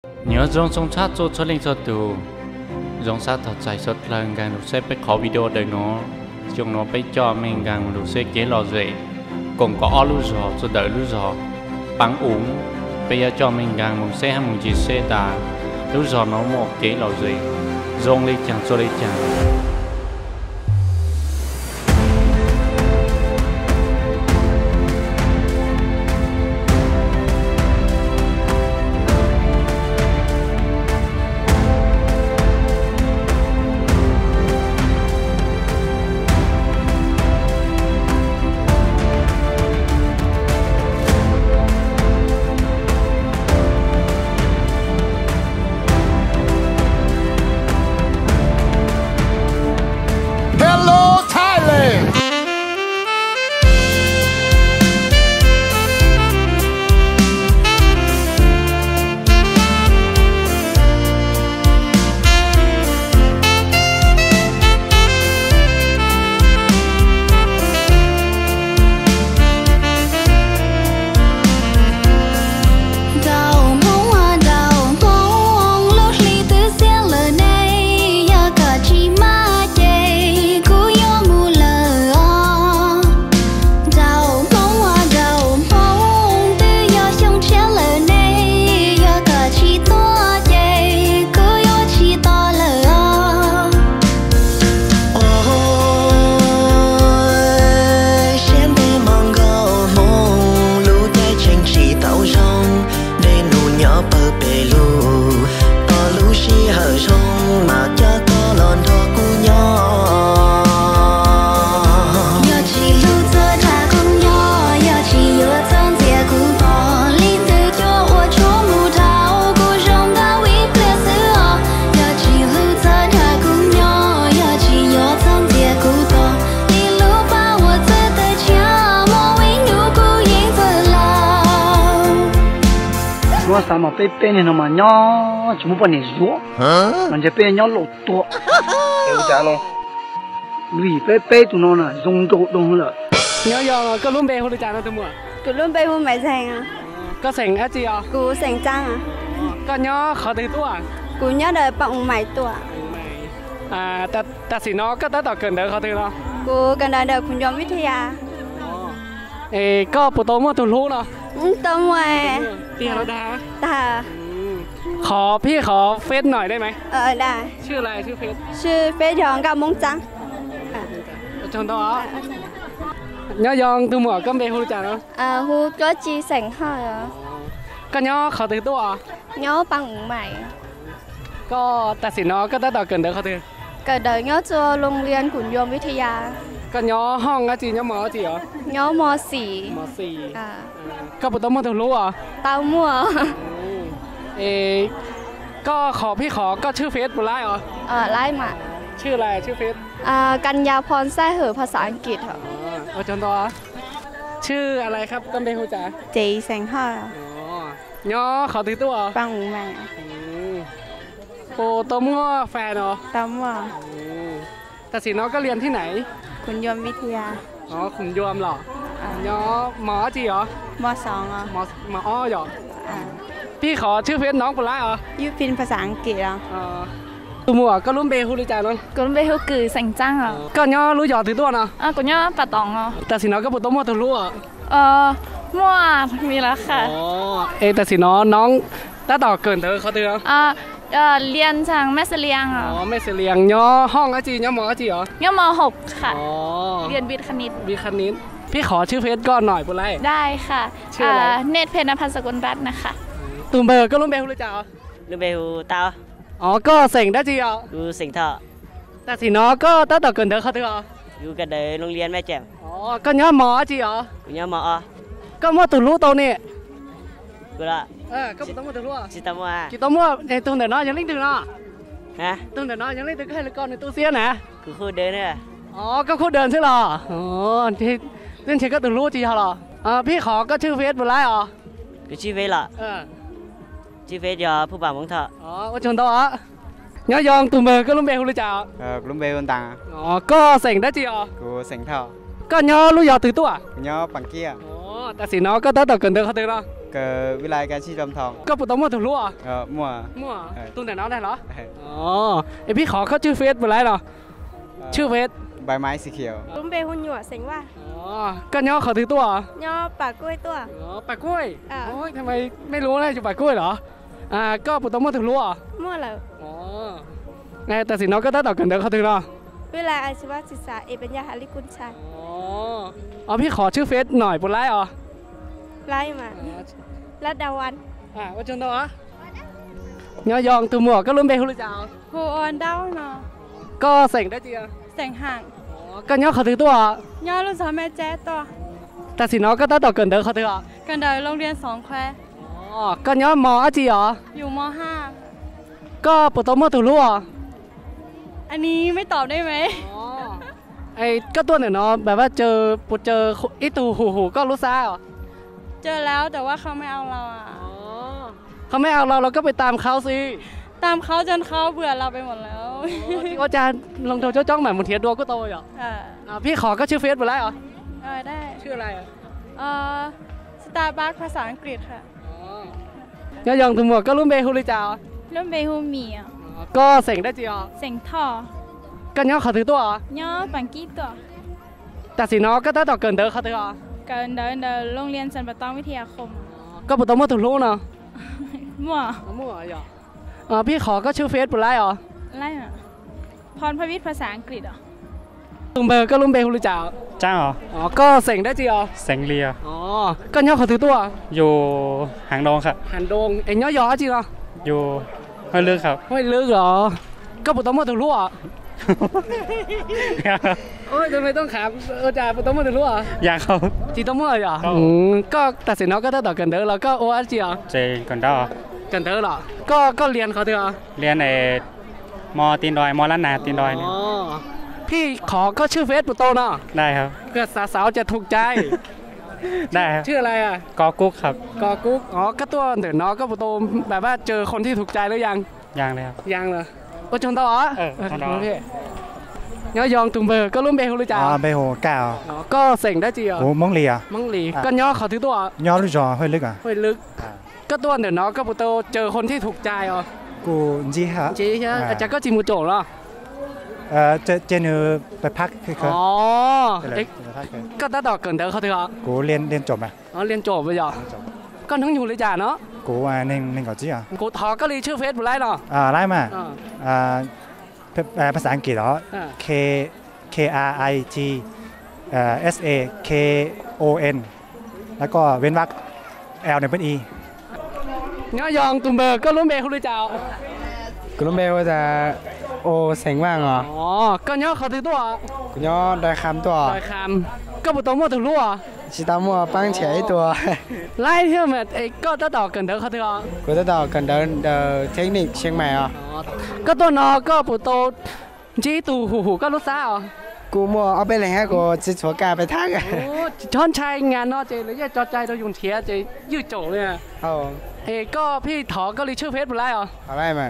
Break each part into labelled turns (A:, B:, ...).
A: nhớ trong sông sát cho cho linh cho tù trong sát thật chạy sốt lần càng được xếpไปขอวิดีโอđời nó chúng nóไปcho mình càng được xếp chế lò dễ còn có lưu gió cho đợi lưu gió bằng uống bây giờ cho mình càng một xe hay một chiếc xe đà lưu gió nó một chế lò dễ rong đi chẳng cho đi chẳng
B: sao mà pe này nó mà nhỏ chúng muốn này rúa mìnhจะpe nhỏ lộtตัวhiểu chưa lo vì pe tụi nó là dùng đồ đông rồi
C: nhỏ giờ có luôn pe không được trả đâu tụi mua
D: có luôn pe không phải thành à
C: có thành á chị à
D: có thành trang à
C: có nhỏ khó từ tuổi à
D: có nhỏ đời bằng mày tuổi
C: à ta chỉ nó có tới tàu cần đời khó từ đâu
D: có cần đời đời cũng giống với thế à
C: có bộ tôm tụi lú nào
D: tôm ngoài
C: tiền nó đá
D: ta
C: ขอพี่ขอเฟซหน่อยได้ไหม
D: ได้
C: ชื่ออะไรชื่อเฟซ
D: ยองกับมงจัง
C: ชนตัวnhỏ yong từ mùa cơm bê hu chả đâu
D: hu có chi sành hơi à
C: có nhỏ khó từตัว
D: nhỏ bằng mày
C: ก็ตัดสินnóก็ได้ต่อเกินเด้อเขาถือ
D: เกิดเดินnhỏ cho โรงเรียนขุนยนต์วิทยา
C: ก็nhỏห้องอ่ะจีnhỏหมอจีเหรอ
D: nhỏม.4
C: ม.4ก็ปุตตมถึงรู้อ่ะ
D: เต้ามั่ว
C: ก็ขอพี่ขอก็ชื่อเฟซบุไลเหรอ
D: ไล่มา
C: ชื่ออะไรชื่อเฟซ
D: กัญญาพรแซ่เหอภาษาอังกฤษเหร
C: อจนตัวชื่ออะไรครับก็เป็นฮูจ๋า
D: เจแสงห่อ
C: nhỏเขาถือตัว
D: ปังแม่
C: โปตมง้อแฟนเหรอ
D: ตมว่า
C: แต่สิน้องก็เรียนที่ไหน
D: ขุนยนต์วิทยา
C: ขุนยวมเหรอnhỏหมอจีเหรอ
D: ม.2อ่ะ
C: ม.อ้อเหรอพี่ขอชื่อเฟซน้องปุไลเหรอ
D: ยูพินภาษาอังกฤษเหรอ
C: ตัวมัวก็รุ่นเบฮูรู้ใจน้อง
D: ก็รุ่นเบฮูคือสังจังเหรอ
C: ก็nhỏรู้หยอดถือตัวเนาะ
D: ก็nhỏปะตองเหรอ
C: แต่สิน้องก็ปุตตมัวตัวรู้อ่ะ
D: มั่วมีแล้วค่ะ
C: แต่สิน้องถ้าต่อเกินเธอเขาถือ
D: เรียนทางแม่เสลียง
C: แม่เสลียงย่อห้องอะจีย่อหมออะจีเหร
D: อย่อม.6ค่ะเรียนวิทย์คณิต
C: พี่ขอชื่อเฟซก่อนหน่อยปุไล
D: ได้ค่ะชื่ออะไรเนตรเพญนภัสสกุลรัตน์นะคะ
C: ตุ่มเบอร์ก็รุ่นเบลรู้จัก
E: รุ่นเบลเต้า
C: ก็เสียงได้จีเหรอ
E: ดูเสียงเถอะ
C: แต่สิน้องก็ถ้าต่อเกินเธอเขาถือ
E: อยู่กันเดินโรงเรียนแม่แจ่ม
C: ก็ย่อหมออะจีเหรอ
E: ย่อหมอ
C: ก็มั่วตุ่รู้ตัวนี่
E: กูละ
C: ก็ปุตตมัวตุ่รู้
E: จิตมัว
C: ในตุ่มเดี๋ยวน้อยยังเล่นถึงเนาะ
E: ฮะ
C: ตุ่มเดี๋ยวน้อยยังเล่นถึงแค่ละก้อนในตู้เสียนะ
E: คือคู่เดินเนี่ย
C: ก็คู่เดินใช่หรอที่เล่นเชก็ตุ่รู้จีเหรอพี่ขอก็ชื่อเฟซบุไลเหรอ
E: ก็ชื่อเฟซละชื่อเฟซยอผู้บ่าวมงเถอะ
C: ว่าชนตัวnhỏ yong tụi mày có lúc bèo luôn chào
F: lúc bèo tàng
C: có sành đó chị à
F: có sành thao
C: có nhỏ lúc giờ từ tua
F: nhỏ bằng kia
C: ta chỉ nó có tới tàu cần được không được đâu
F: วิไลการชีจอมทอง
C: ก็ปุตตะมั่วถูกรู้อ่ะ
F: มั่ว
C: มั่วตุ้งแต่น้องได้เหรออ๋อไอพี่ขอเขาชื่อเฟซเป็นไรเหรอชื่อเฟซ
F: ใบไม้สีเขียว
G: ลุงเบหุ่นหยวดเสียงว่า
C: อ๋อก็ย่อเขาถือตัว
G: ย่อปากกล้วยตัว
C: อ๋อปากกล้วยโอ้ยทำไมไม่รู้เลยอยู่ปากกล้วยเหรอก็ปุตตะมั่วถูกรู้อ่ะ
G: มั่วเหรอ
C: อ๋อไงแต่สิน้องก็ได้ต่อกันเดี๋ยวเขาถือเนาะ
G: เวลาอาชีวศึกษาปัญญาหาลิกุลชัย
C: อ๋อพี่ขอชื่อเฟซหน่อยปุ่นไล่เหรอ
G: ไล่มารัดดาวัน
C: ว่าจนตัวย่อยองตัวหมวกก็ลุ้นเบลหรือเปล่า
G: โฮออนดาวเนาะ
C: ก็เสียงได้จีอ่ะ
G: เสียงห่าง
C: ก็ย่อเขาถือตัว
G: ย่อลูกสาวแม่แจ๊ตัว
C: แต่สิน้องก็ได้ต่อกันเดี๋ยวเขาถือ
G: กันเดี๋ยวโรงเรียน2 แคว
C: ก็ย่อมอจีเหรอ
G: อยู่ม
C: .5 ก็ปุตตะมั่วถูกรู้อ่ะ
G: อันนี้ไม่ตอบได้ไหม
C: ไอ้ก็ตัวเนี่ยเนาะแบบว่าเจออีตูหูก็รู้ซะเหรอ
G: เจอแล้วแต่ว่าเขาไม่เอาเราอ่ะ
C: เขาไม่เอาเราก็ไปตามเขาสิ
G: ตามเขาจนเขาเบื่อเราไปหมดแล้ว
C: อาจารย์ลงโทรจ้องแบบมุนเทียดัวก็โตเหรอพี่ขอก็ชื่อเฟซไปแล้วเหรอ
G: ได้
C: ชื่ออะไร
G: สตาร์บัคภาษาอังกฤษค่ะ
C: ย่อยองถึงหมวกก็รุ่นเบฮูลิจ่า
G: รุ่นเบฮูมีอ่ะ
C: ก็เสียงได้จีอ๋อ
G: เสียงท่อ
C: ก็ย่อเขาถือตัว
G: ย่อปังกี้ตัว
C: แต่สิน้องก็ได้ต่อเกินเด้อเขาถือ
G: เกินเดินโรงเรียนสันปะตองวิทยาคม
C: ก็ปุตตะมั่วถูกรู้เนาะ
G: มั่ว
C: เหรอพี่ขอก็ชื่อเฟซปุ่นไล่เหรอ
G: ไล่อะพรพวิทย์ภาษาอังกฤษเหรอ
C: ลุงเบอร์ก็ลุงเบลหรือจ่า
A: จ้าเหร
C: อก็เสียงได้จีอ๋อ
A: เสียงเลีย
C: ก็ย่อเขาถือตัว
A: อยู่หางดงครับ
C: หางดงเอ็งย่อจีเหรอ
A: อยู่ห้วยลึกครับ
C: ห้วยลึกเหรอก็ปุตตะมั่วถูกรู้อ่ะโอ้ยทำไมต้องขามจ่าปุตตะมั่วถูกรู้อ่ะ
A: อยากเขา
C: จีตะมั่วเหรอก็ตัดสินแล้วก็ได้ต่อกันเด้อแล้วก็โอ้อาจีอ๋อ
A: เจกันได้
C: กันเด้อเหรอก็เรียนเขาเถอะ
A: เรียนมอตีนดอยมอล้านนาตีนดอยเนี่ย
C: พี่ขอก็ชื่อเฟซปุตโตเนาะ
A: ได้ครับ
C: เพื่อสาวจะถูกใจ
A: ได้ครับ
C: ชื่ออะไรอ่ะ
A: กอกุ๊กครับ
C: กอกุ๊กก็ตัวเดี๋ยวน้องก็ปุตโตแบบว่าเจอคนที่ถูกใจหรือยัง
A: เลยครับ
C: ยังเหรอก็ชนต่อพี่ย่อยองตุงเบอร์ก็รุ่มเบฮูรู้จัก
F: เบฮูแก้ว
C: ก็เสียงได้จีอ๋อ
F: มงลี
C: ก็ย่อเขาถือตัว
F: ย่อรู้จักห้วยลึก
C: ห้วยลึกก็ตัวเดี๋ยวน้องก็ปุตโตเจอคนที่ถูกใจอ๋อ
F: กูจีฮะ
C: อาจารย์ก็จีมูโจเหรอ
F: เจนไปพักคือ
C: ก็ได้ต่อเกินเด้อเขาถือ
F: กูเรียนจบไหม
C: เรียนจบไปเหรอก็ทั้งอยู่เลยจ่าเนาะ
F: กูหนึ่งก่อนจีอ่ะ
C: กูทอก็เลยชื่อเฟซบุไลเนาะ
F: ไล่มาภาษาอังกฤษเหรอ KRIT SAKON แล้วก็เว้นวรรค L เนี่ยเป็น E
C: ย่อยองตุ่มเบอร์ก็รุ่มเบเขาเลยจ่า
F: กูรุ่มเบว่าจะโอเสียงว่างเหรอ
C: ก็ย่อเขาถือตัว
F: กูย่อดอยคำตัว
C: ดอยคำก็ปุตตะมั่วถึงรู้อ่ะ
F: ชิตามัวปั้งเฉยตัว
C: ไล่เที่ยวแบบก็จะต่อกันเด้อเขาถือ
F: กูจะต่อกันเดินเทคนิคเชียงใหม่อ่ะ
C: ก็ตัวนอก็ปุตโตจีตูหูก็รู้ซะ
F: กูมัวเอาไปเลยฮะกูจะชัวกาไปทัก
C: ช้อนชัยงานนอเจเลยจอใจเรายุ่งเทียเจยืดโจเลยก็พี่ถอก็รีชื่อเฟซบุไลเหรอ
F: อะไรมา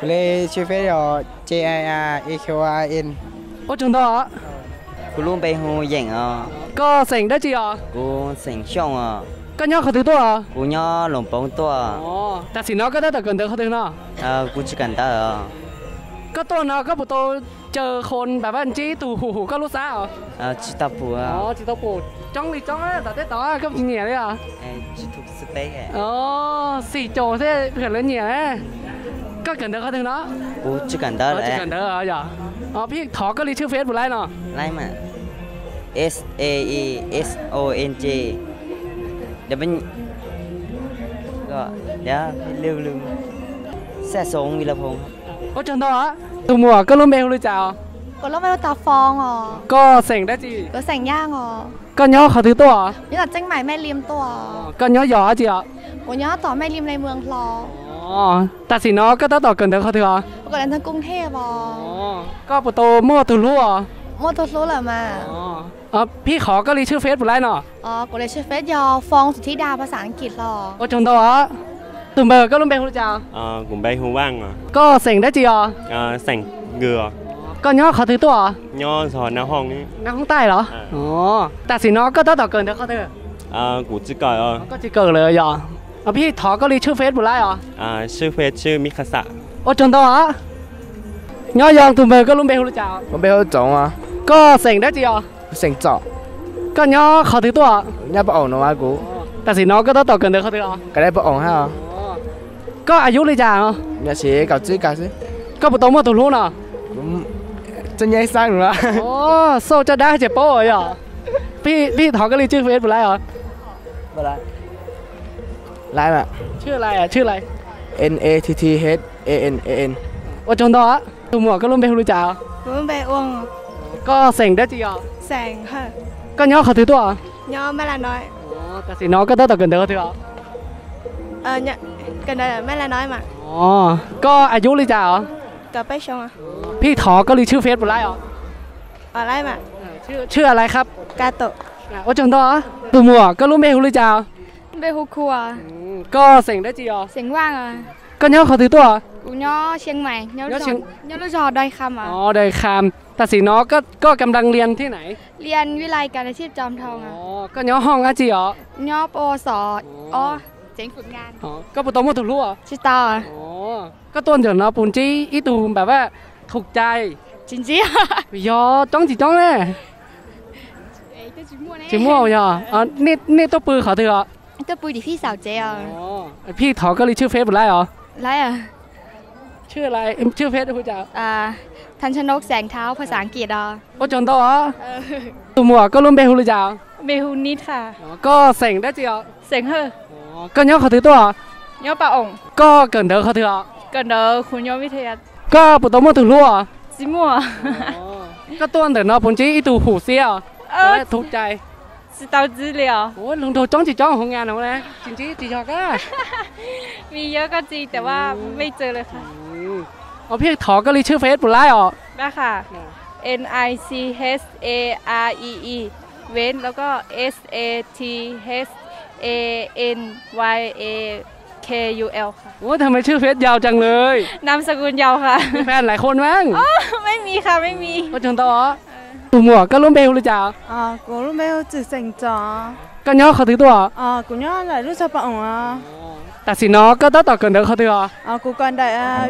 F: เลยชื่อเฟซเหรอ JIRAQRN
C: โอ้จุนต่อ
E: กูรู้ไปหูเย่ง
C: ก็เสียงได้จีอ๋อ
E: กูเสียงช่อง
C: ก็ย่อเขาถือตัว
E: กูย่อหลงปงตัว
C: แต่สิน้องก็ได้แต่เกินเด้อเขาถือเนาะ
E: กูจะกันได้
C: ก็ตัวน้องก็ปุตโตเจอคนแบบว่าจีตูหูก็รู้ซะ
E: จิตาปู
C: จิตาปูจ้องจ้องแต่ได้ต่อก็เหนียเลย
E: จิตุสเปก
C: สี่โจเท่เกิดเลยเหนียก็เกินเด้อเขาถึงเนาะ
E: กูจะกันได้
C: จะกันเด้ออย่าพี่ถอก็รีชื่อเฟซบุไลเนาะ
E: ไล่มา SAESONJ เดี๋ยวเป็นก็เดี๋ยวลืมแซ่สงวีรพงศ์
C: โอ้จังต่อตัวหมวกก็รุ่มเบลหรือเจ้า
G: ก็รุ่มเบลตาฟอง
C: ก็เสียงได้จี
G: ก็เสียงย่าง
C: ก็ย่อเขาถือตัว
G: นี่ตัดเจ้งใหม่แม่ริมตัว
C: ก็ย่อหยอจี
G: ก็ย่อต่อแม่ริมในเมืองพลอ
C: แต่สิน้องก็ต้องต่อเกินเด้อเขาถือ
G: ก็เดินทางกรุงเทพ
C: ก็ปุตโตมั่วตุลุ่
G: มั่วตุลุ่เหรอมา
C: พี่ขอก็รีชื่อเฟซบุไลเนาะ
G: กูเลยชื่อเฟซยอฟองสุทธิดาภาษาอังกฤษหรอ
C: โอ้จังต่อตุ่มเบอร์ก็รุ่มเบลรู้จัก
A: กลุ่มใบหูว่าง
C: ก็เสียงได้จี
A: เสียงเกลือ
C: ก็ย่อเขาถือตัวเหร
H: ย่อสอนหน้าห้องนี้
C: หน้าห้องใต้เหรออ๋อแต่สิน้องก็ต้องต่อเกินเดี๋ยวเขาถือ
H: กูจิกก่อน
C: ก็จิกเกินเลยเหรอพี่ถอก็รีชื่อเฟซบุไรเหรอ
H: ชื่อเฟซชื่อมิคาสะ
C: โอ้จนตัวเหรย่อยองตุ่มเบลก็ลุ้มเบลรู้จัก
I: ผมเบลจงอ่ะ
C: ก็เสียงได้จีอ๋อ
I: เสียงจ่อ
C: ก็ย่อเขาถือตัว
I: ย่อปะองนะวะกู
C: แต่สิน้องก็ต้องต่อเกินเดี๋ยวเขาถือเหรอ
I: ก็ได้ปะองฮะ
C: ก็อายุเลยจ้าอ๋อ
I: เนี่ยเสียกับจี้กันสิ
C: ก็ปุตโตมาตุลุ่นอ่ะ
I: จะยัยสร้างหรือเปล่า
C: โอ้โซจะได้เจ็บโป้เหรอพี่ถอก็รีชื่อเฟซบุไรเหรอ
I: บุไรไรอ่ะ
C: ชื่ออะไรอ่ะชื่ออะไร
I: N A T T H A N A N
C: ว่าจนตัวตัวหมวกก็ลุ้มเบลรู้จัก
G: ลุ้มเบลอ้วง
C: ก็เสียงได้จีอ๋อ
G: แสงค่ะ
C: ก็ย่อเขาถือตัว
G: ย่อไม่ละน้อย
C: แต่สิน้องก็ต้องต่อเกินเดี๋ยวเขาถือ
G: เนี่ยกันได้ไม่ละน้อยมา
C: อ๋อก็อายุเลยจ้าอ๋อ
G: กับไปชงอ่ะ
C: พี่ถอก็รีชื่อเฟซบุไรเหรอ
G: อะไรมา
C: ชื่ออะไรครับ
G: กาโตะ
C: ว่าจนตัวตัวหมวกก็ลุ้มเบลรู้จัก
G: เบลครัว
C: ก็เสียงได้จีอ๋อ
G: เสียงว่างอ่ะ
C: ก็ย่อเขาถือตัว
G: กูย่อเชียงใหม่ย่อลูกจอดอยคำอ่ะ
C: อ๋อดอยคำแต่สีน้องก็กำลังเรียนที่ไหน
G: เรียนวิไลการอาชีพจอมทองอ่ะ
C: อ๋อก็ย่อห้องอ่ะจีอ๋
G: อย่อปวสอ๋อเจ๋งฝึกงาน
C: อ๋อก็ปุตโตมุตุลุ่อ่ะ
G: ชิตา
C: อ๋อก็ตัวเดี๋ยวนะปุ่นจี้อีตูแบบว่าถูกใจ
G: จริงจี
C: ยอจ้องจีจ้องเลยจีมั่วเหรออ๋อนี่ตัวปืนเขาถือเหรอ
G: ตัวปืนดิพี่สาวเจ้า
C: อ๋อพี่ถอก็รีชื่อเฟซบุไรเหรอ
G: ไรอ่ะ
C: ชื่ออะไรชื่อเฟซคุณจ๋า
G: ทันชนกแสงเท้าภาษาอังกฤษอ่ะ
C: โอ้จนตัวตัวหมวกก็ลุ้มเบลรู้จัก
G: เบลนิดค่ะ
C: ก็เสียงได้จีอ๋อ
G: เสียงเฮ้อ
C: ก็ย่อเขาถือตัว
G: ย่อปะอง
C: ก็เกินเด้อเขาถือ
G: เกินเด้อคุณย่อวิทยา
C: ก็ปุตโตมุตุลุ่อ่ะ
G: จิมั่ว
C: ก็ตัวเดี๋ยวนะปุ่นจี้อีตูหูเสียถูกใจ
G: 知道资料
C: โอ้ลงโทจ้องจีจ้องของงานเอาเลยจริงจีจอกอ่ะ
G: มีเยอะก็จริงแต่ว่าไม่เจอเลยค่ะ
C: เอาพี่ถอก็รีชื่อเฟซบุไรอ๋อ
G: ได้ค่ะ N I C H A R E E เว้นแล้วก็ S A T H A N Y A K U L ค่ะ
C: โอ้ทำไมชื่อเฟซยาวจังเลย
G: นามสกุลยาวค่ะ
C: มีแฟนหลายคนมั้ง
G: ไม่มีค่ะไม่มี
C: ก็จนต่อตัวหมวกก็ลุ้มเบลรู้จัก
G: กูลุ้มเบลจืดเสียงจ๋อ
C: ก็ย่อเขาถือตัว
G: กูย่อเลยรู้จักปะอ๋อ
C: แต่สิน้องก็ต้องต่อเกินเด้อเขาถือ
G: กูก่อนได้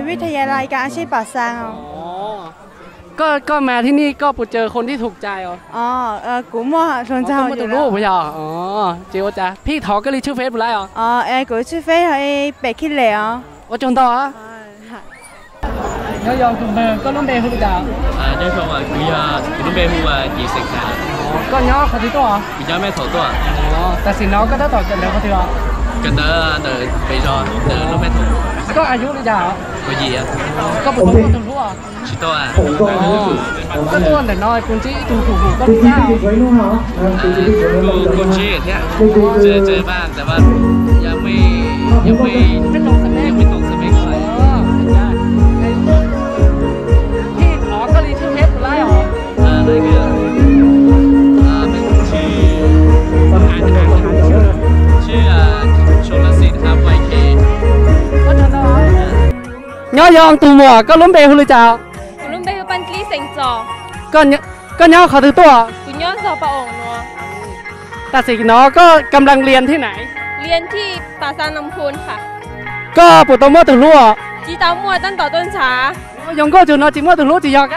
G: วิทยาลัยการอาชีพป่าซาง
C: ก็มาที่นี่ก็ไปเจอคนที่ถูกใจ
G: กูมั่วชนเจ้า
C: อยู่แล้วไม่ใช่อ๋อเจ้าจ้ะพี่ถอก็รีชื่อเฟซบุไร
G: กูชื่อเฟซ係北京嚟啊
C: 我仲多啊有用同咩ก็ลุ้มเบลรู้จัก
J: 呢個話佢ลุ้มเบล話幾食嘅
C: ก็ย่อเขาถือตัว
J: 而家咩頭多啊
C: แต่สิน้องก็ต้องต่อเกินเด้อเขาถือ
J: 近得就比賽就ลุ้มเบล
C: ก็อายุเลยจ้ะ
J: 個二啊
C: ก็ปุตโตมุตุลุ่อ่ะ
J: ชิโต้อ่ะ
C: ก็ตัวเดี๋ยวน้อยปุ่นจี้ถูก็รู้จัก
J: กูชี้อย่างเงี้ยเจอบ้างแต่ว่ายังไม่
C: ตรงสเปคเลยพี่ถอก็รีชื่อเฟซบุไรเหรอ
J: นั่นคือเป็นชื่อชลศิษย์ครับYK
C: ย่อยองตัวหมวกก็ลุ้มเบลรู้จัก
G: ลุ้มเบลปันกลีเสียงจ๋อ
C: ก็ย่อเขาถือตัว
G: กูย่อสอบปะองเนาะ
C: แต่สิน้องก็กำลังเรียนที่ไหน
G: เรียนที่ป่าซางลำพูนค่ะ
C: ก็ปุตโตมุตุลุ่
G: จีตามัวตั้งต่อต้นช้
C: ายงก็จุนจีมัวตุลุ่จียอก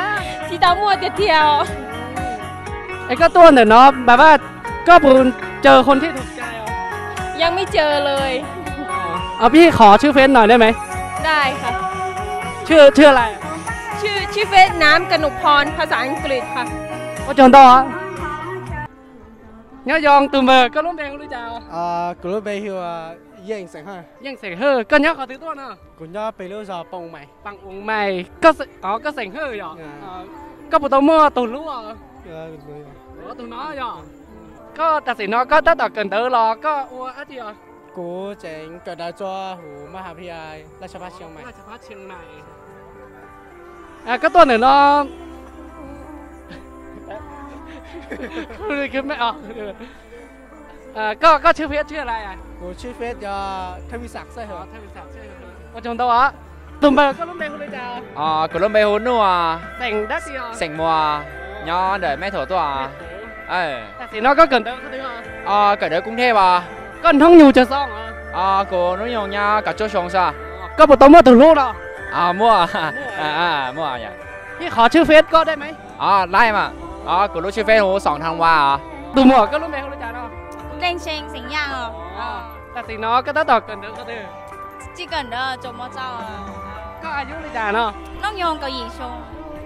G: จีตามัวเที่ยว
C: ไอ้ก็ตัวเดี๋ยวน้องแบบว่าก็ปุ่นเจอคนที่ถูกใจ
G: ยังไม่เจอเลย
C: เอาพี่ขอชื่อเฟซหน่อยได้ไหม
G: ได้ค่ะ
C: ชื่ออะไร
G: ชื่อเฟซน้ำกนกพรภาษาอังกฤษค่ะ
C: ว่าจนต่อย่อยองตุ่มเบอร์ก็ลุ้มเบลรู้จัก
I: กูรู้เบลคือยิ่งเสียงเ
C: ฮ้ก็ย่อเขาถือตัวเนาะ
I: กูย่อไปรู้จักปังใหม่
C: ก็เสียงเฮ้เหรอก็ปุตโตมัวตุลุ่ตุน้อยเหรอก็แต่สิน้อยก็ต้องต่อเกินเด้อหรอก็อัวอะไรอ่ะ
I: กูเจ๋งเกิดได้จ้าหูมหาวิทยาลัยราชภัฏเชียงใหม่
C: ก็ตัวหนึ่งเนาะคือไม่ออกก็ชื่อเฟซชื่ออะไรอ่ะ
I: กูชื่อเฟซทวีศักดิ์ใช่เหรอ
C: ทวีศักดิ์ใช่เหรอว่าจงตัว tụm bờ có lúc đây không lấy chào
J: của lúc bây hôn nụ
C: sành đất gì
J: sành mùa nhỏ để mấy thổ tòa
C: thì nó có cần đỡ cái thứ không
J: cả đỡ cũng thế bà
C: cần không nhiều chờ xong
J: của nó nhiều nha cả chỗ sống sao
C: có một tấm mua từ lúc đó
J: mua mua nhỉ
C: พี่ขอชื่อเฟซก็ได้ไหม
J: ได้มาcủa lúcชื่อเฟซโห2 ธันวา
C: từ mùa có lúc đây không lấy chào đâu
G: เร่งเชงสิงย่าง
C: แต่สิnóก็ต้องต่อcần đỡ cái thứ
G: chỉ cần đó cho mua rau
C: ก็อายุเลยจ้าเนาะ
G: น้องยงกับหญิงชง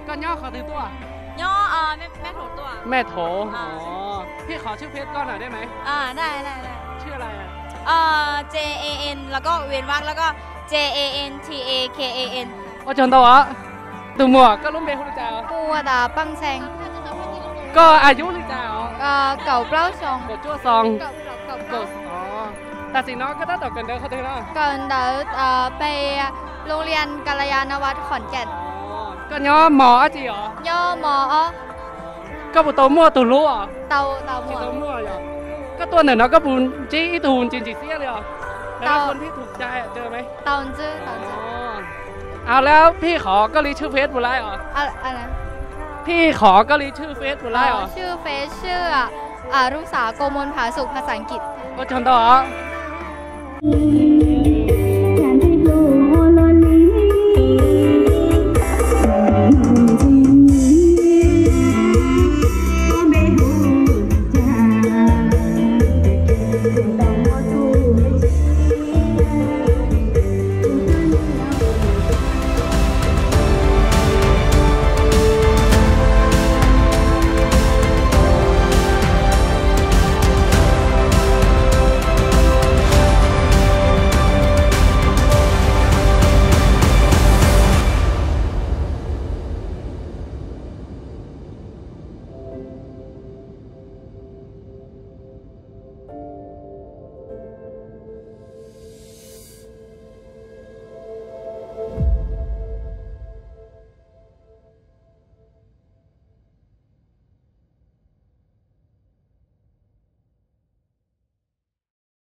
C: ก็ย่อขอถือตัว
G: ย่อแม่โถตัว
C: แม่โถพี่ขอชื่อเฟซก็หน่อยได้ไหม
G: ได้
C: ชื่ออะไร
G: J A N แล้วก็เว้นวรรคแล้วก็ J A N T A K A N
C: ว่าจนตัวtừ mùaก็รุ่มเบลเลยจ้า
G: mua đã băng xanh
C: ก็อายุเลยจ้า
G: cầu bao song
C: กดจั่วซองกดแต่สิน้องก็ต้องต่อกันเด้อเขาถือเนาะ
G: cần đỡ ไปโรงเรียนกัลยาณวัฒน์ขอนแก่น
C: ก็ย่อหมอจีเหร
G: ย่อหมอ
C: ก็บุตรมั่วตัวรู้
G: เตา
C: มั่วเหรอก็ตัวหนึ่งเนาะก็บุญจี้ตูนจีนจีเสียเลยเหรอแล้วคนที่ถูกใจเจอไหม
G: เตาจื้อ
C: เอาแล้วพี่ขอก็รีชื่อเฟซบุไรเหรอ
G: อะไร
C: พี่ขอก็รีชื่อเฟซบุไรเหรอ
G: ชื่อเฟซชื่อรุ่งสาโกมลผาสุขภาษาอังกฤษ
C: ก็ชนต่อ